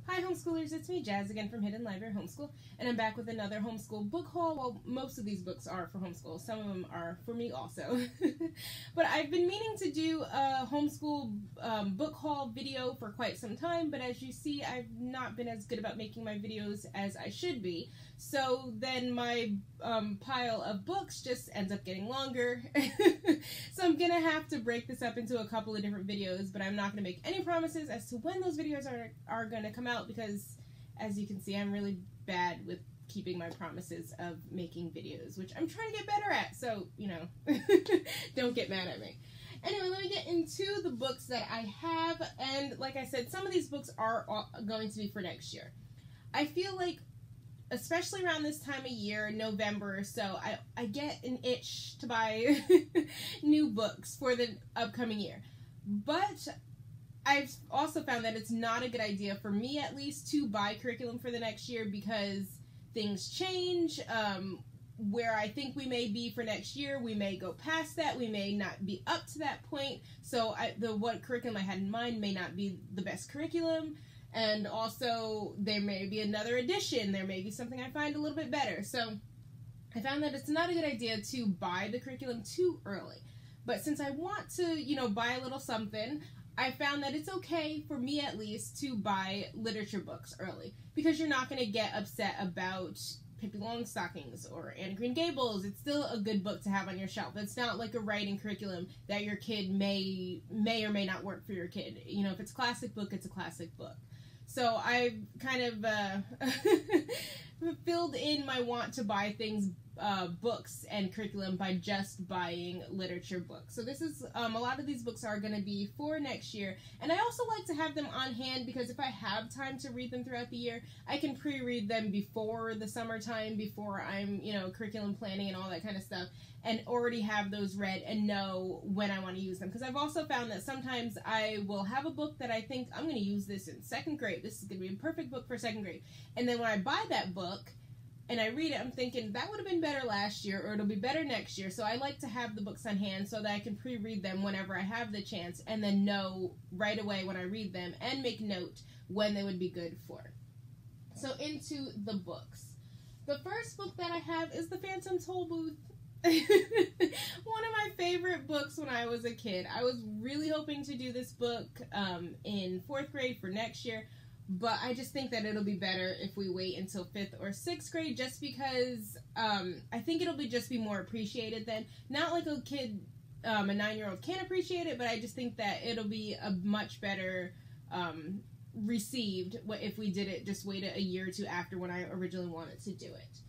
Hi homeschoolers, it's me Jazz again from Hidden Library Homeschool, and I'm back with another homeschool book haul. Well, most of these books are for homeschool, some of them are for me also. But I've been meaning to do a homeschool book haul video for quite some time, but as you see, I've not been as good about making my videos as I should be. So then my pile of books just ends up getting longer. So I'm gonna have to break this up into a couple of different videos, but I'm not gonna make any promises as to when those videos are gonna come out, because as you can see, I'm really bad with keeping my promises of making videos, which I'm trying to get better at, so, you know, don't get mad at me. Anyway, let me get into the books that I have, and like I said, some of these books are going to be for next year. I feel like, especially around this time of year, November or so, I get an itch to buy new books for the upcoming year. But I've also found that it's not a good idea, for me at least, to buy curriculum for the next year, because things change. Where I think we may be for next year, we may go past that, we may not be up to that point, so what curriculum I had in mind may not be the best curriculum. And also, there may be another edition. There may be something I find a little bit better. So, I found that it's not a good idea to buy the curriculum too early. But since I want to, you know, buy a little something, I found that it's okay, for me at least, to buy literature books early. Because you're not going to get upset about Pippi Longstockings or Anne of Green Gables. It's still a good book to have on your shelf. It's not like a writing curriculum that your kid may or may not work for your kid. You know, if it's a classic book, it's a classic book. So I've kind of filled in my want to buy things, books and curriculum, by just buying literature books. So this is, a lot of these books are going to be for next year. And I also like to have them on hand, because if I have time to read them throughout the year, I can pre-read them before the summertime, before I'm, you know, curriculum planning and all that kind of stuff, and already have those read and know when I want to use them. Because I've also found that sometimes I will have a book that I think, I'm going to use this in 2nd grade. This is going to be a perfect book for 2nd grade. And then when I buy that book and I read it, I'm thinking, that would have been better last year, or it'll be better next year. So I like to have the books on hand so that I can pre-read them whenever I have the chance, and then know right away when I read them and make note when they would be good for. So into the books. The first book that I have is the Phantom Tollbooth. One of my favorite books when I was a kid. I was really hoping to do this book in 4th grade for next year, but I just think that it'll be better if we wait until 5th or 6th grade, just because I think it'll just be more appreciated then. Not like a kid, a 9-year-old can't appreciate it, but I just think that it'll be a much better received if we did it, just waited a year or two after when I originally wanted to do it.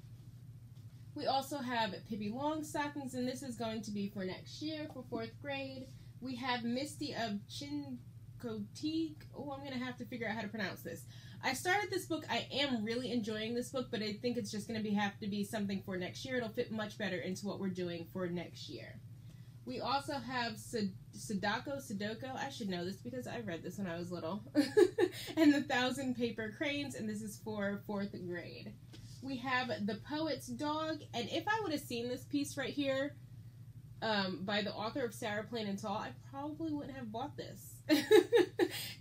We also have Pippi Longstockings, and this is going to be for next year, for 4th grade. We have Misty of Chincoteague. Oh, I'm going to have to figure out how to pronounce this. I started this book. I am really enjoying this book, but I think it's just going to have to be something for next year. It'll fit much better into what we're doing for next year. We also have Sadako Sudoko. I should know this because I read this when I was little. And the 1,000 Paper Cranes, and this is for 4th grade. We have The Poet's Dog, and if I would have seen this piece right here by the author of Sarah Plain and Tall, I probably wouldn't have bought this.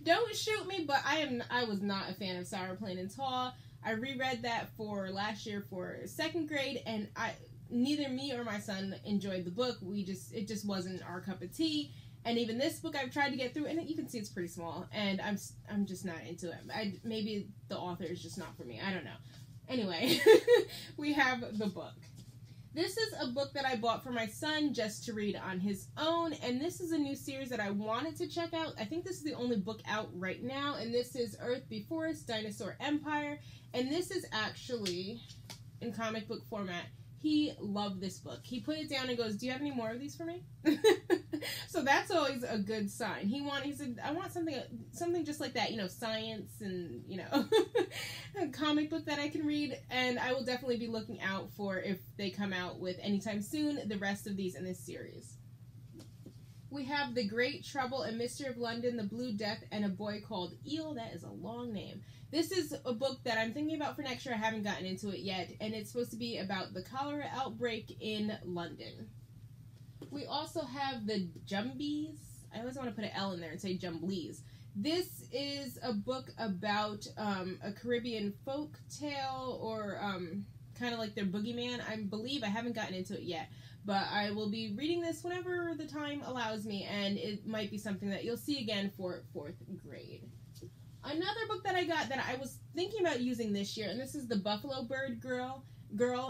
Don't shoot me, but I was not a fan of Sarah Plain and Tall. I reread that for last year for 2nd grade, and neither me or my son enjoyed the book. It just wasn't our cup of tea. And even this book I've tried to get through, and you can see it's pretty small, and I'm just not into it. Maybe the author is just not for me. I don't know. Anyway, we have the book. This is a book that I bought for my son just to read on his own, and this is a new series that I wanted to check out. I think this is the only book out right now, and this is Earth Before Us, Dinosaur Empire, and this is actually in comic book format. He loved this book. He put it down and goes, "Do you have any more of these for me?" So that's always a good sign. He said, "I want something just like that, you know, science and, you know, a comic book that I can read." And I will definitely be looking out for, if they come out with anytime soon, the rest of these in this series. We have The Great Trouble and Mystery of London, The Blue Death, and A Boy Called Eel. That is a long name. This is a book that I'm thinking about for next year. I haven't gotten into it yet, and it's supposed to be about the cholera outbreak in London. We also have the Jumbies. I always want to put an L in there and say Jumblies. This is a book about a Caribbean folk tale, or kind of like their boogeyman. I believe I haven't gotten into it yet, but I will be reading this whenever the time allows me, and it might be something that you'll see again for 4th grade. Another book that I got that I was thinking about using this year, and this is The Buffalo Bird Girl,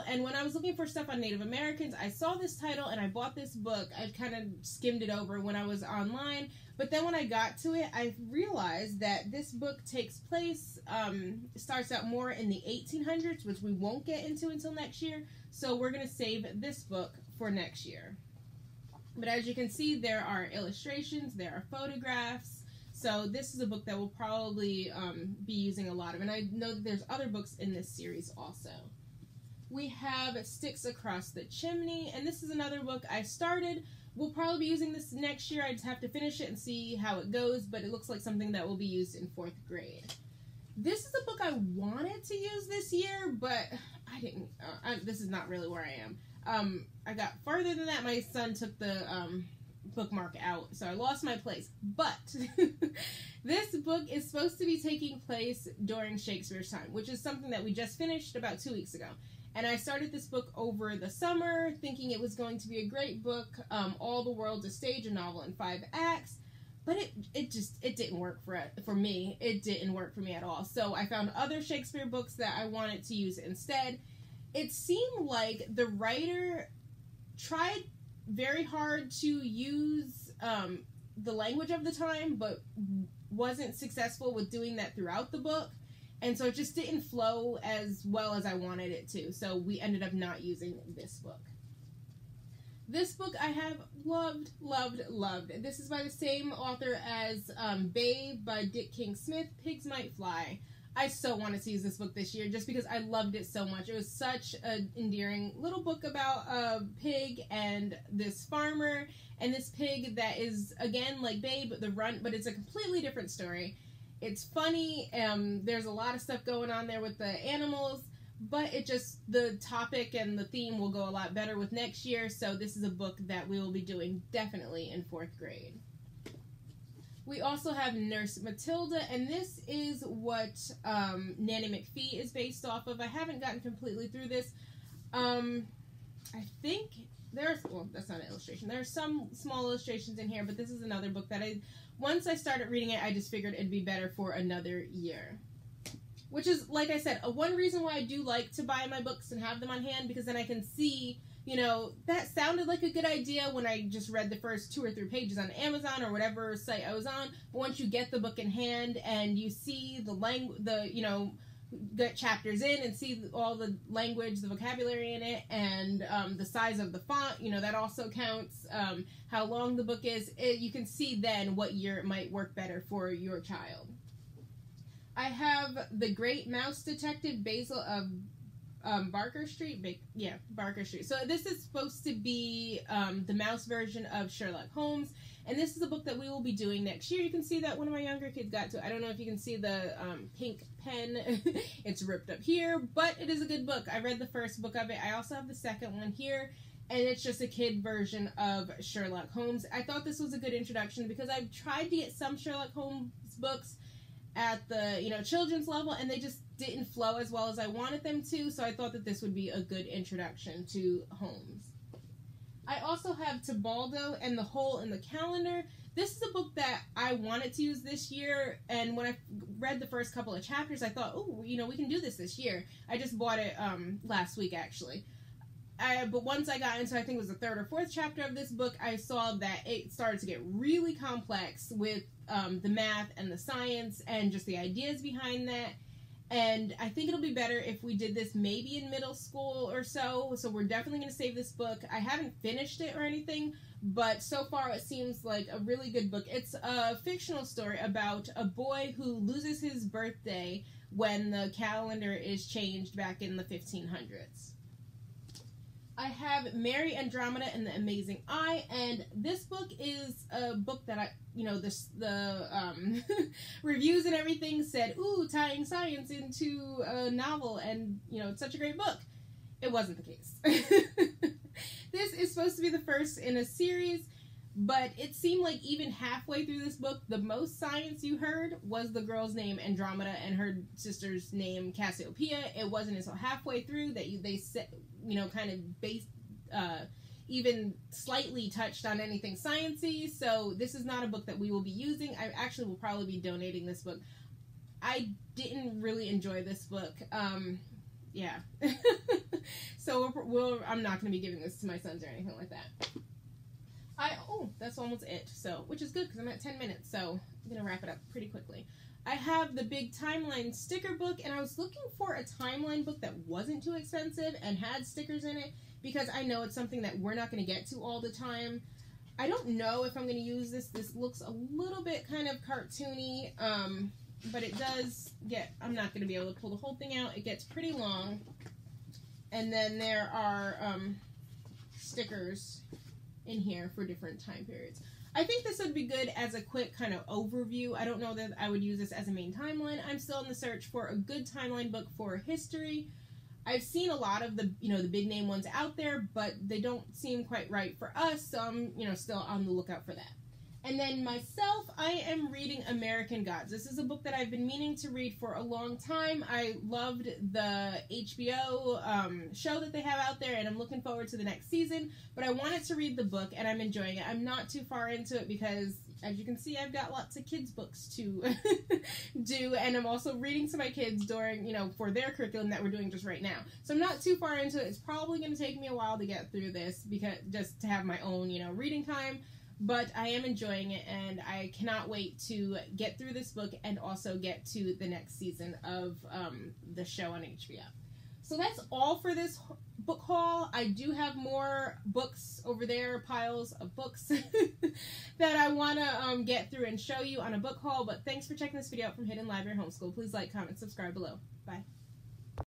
and when I was looking for stuff on Native Americans, I saw this title and I bought this book. I kind of skimmed it over when I was online, but then when I got to it, I realized that this book takes place, starts out more in the 1800s, which we won't get into until next year, so we're going to save this book for next year. But as you can see, there are illustrations, there are photographs, so this is a book that we'll probably be using a lot of, and I know that there's other books in this series also. We have Sticks Across the Chimney, and this is another book I started. We'll probably be using this next year. I just have to finish it and see how it goes, but it looks like something that will be used in 4th grade. This is a book I wanted to use this year, but I didn't. This is not really where I am. I got farther than that. My son took the bookmark out, so I lost my place. But this book is supposed to be taking place during Shakespeare's time, which is something that we just finished about 2 weeks ago. And I started this book over the summer, thinking it was going to be a great book, All the World's a Stage, a novel in 5 acts, but it didn't work for me. It didn't work for me at all. So I found other Shakespeare books that I wanted to use instead. It seemed like the writer tried very hard to use the language of the time, but wasn't successful with doing that throughout the book. And so it just didn't flow as well as I wanted it to. So we ended up not using this book. This book I have loved, loved, loved. This is by the same author as Babe by Dick King Smith, Pigs Might Fly. I so wanted to use this book this year just because I loved it so much. It was such an endearing little book about a pig and this farmer and this pig that is, again, like Babe, but it's a completely different story. It's funny, there's a lot of stuff going on there with the animals, but the topic and the theme will go a lot better with next year, so this is a book that we will be doing definitely in 4th grade. We also have Nurse Matilda, and this is what Nanny McPhee is based off of. I haven't gotten completely through this. I think that's not an illustration. There are some small illustrations in here, but this is another book that once I started reading it, I just figured it'd be better for another year. Which is, like I said, one reason why I do like to buy my books and have them on hand, because then I can see, that sounded like a good idea when I just read the first 2 or 3 pages on Amazon or whatever site I was on. But once you get the book in hand and you see get chapters in and see all the language, the vocabulary in it, and the size of the font, that also counts, how long the book is, you can see then what year it might work better for your child. I have The Great Mouse Detective, Basil of Barker Street. Barker Street. So this is supposed to be the mouse version of Sherlock Holmes. And this is a book that we will be doing next year. You can see that one of my younger kids got to. I don't know if you can see the pink pen. It's ripped up here, but it is a good book. I read the first book of it. I also have the second one here, and it's just a kid version of Sherlock Holmes. I thought this was a good introduction because I've tried to get some Sherlock Holmes books at the children's level, and they just didn't flow as well as I wanted them to, so I thought that this would be a good introduction to Holmes. I also have Tebaldo and the Hole in the Calendar. This is a book that I wanted to use this year, and when I read the first couple of chapters, I thought, we can do this year. I just bought it last week, actually. But once I got into, I think it was the 3rd or 4th chapter of this book, I saw that it started to get really complex with the math and the science and just the ideas behind that. And I think it'll be better if we did this maybe in middle school or so. So we're definitely going to save this book. I haven't finished it or anything, but so far it seems like a really good book. It's a fictional story about a boy who loses his birthday when the calendar is changed back in the 1500s. I have Mary Andromeda and the Amazing Eye, and this book is a book that the reviews and everything said, tying science into a novel, and, it's such a great book. It wasn't the case. This is supposed to be the first in a series, But it seemed like even halfway through this book, the most science you heard was the girl's name Andromeda and her sister's name Cassiopeia. It wasn't until halfway through that they said, kind of based, even slightly touched on anything sciencey. So this is not a book that we will be using. I actually will probably be donating this book. I didn't really enjoy this book. Yeah. So I'm not going to be giving this to my sons or anything like that. That's almost it. So, which is good because I'm at 10 minutes. So I'm going to wrap it up pretty quickly. I have the big timeline sticker book, and I was looking for a timeline book that wasn't too expensive and had stickers in it because I know it's something that we're not going to get to all the time. I don't know if I'm going to use this. This looks a little bit kind of cartoony, but it does get, I'm not going to be able to pull the whole thing out. It gets pretty long. And then there are stickers in here for different time periods. I think this would be good as a quick kind of overview. I don't know that I would use this as a main timeline. I'm still in the search for a good timeline book for history. I've seen a lot of the, the big name ones out there, but they don't seem quite right for us, so I'm, still on the lookout for that. And then myself, I am reading American Gods. This is a book that I've been meaning to read for a long time. I loved the HBO show that they have out there, and I'm looking forward to the next season. But I wanted to read the book, and I'm enjoying it. I'm not too far into it because, as you can see, I've got lots of kids' books to do, and I'm also reading to my kids during, for their curriculum that we're doing just right now. So I'm not too far into it. It's probably going to take me a while to get through this because just to have my own, reading time. But I am enjoying it, and I cannot wait to get through this book and also get to the next season of the show on HBO. So that's all for this book haul. I do have more books over there, piles of books that I want to get through and show you on a book haul. But thanks for checking this video out from Hidden Library Homeschool. Please like, comment, subscribe below. Bye.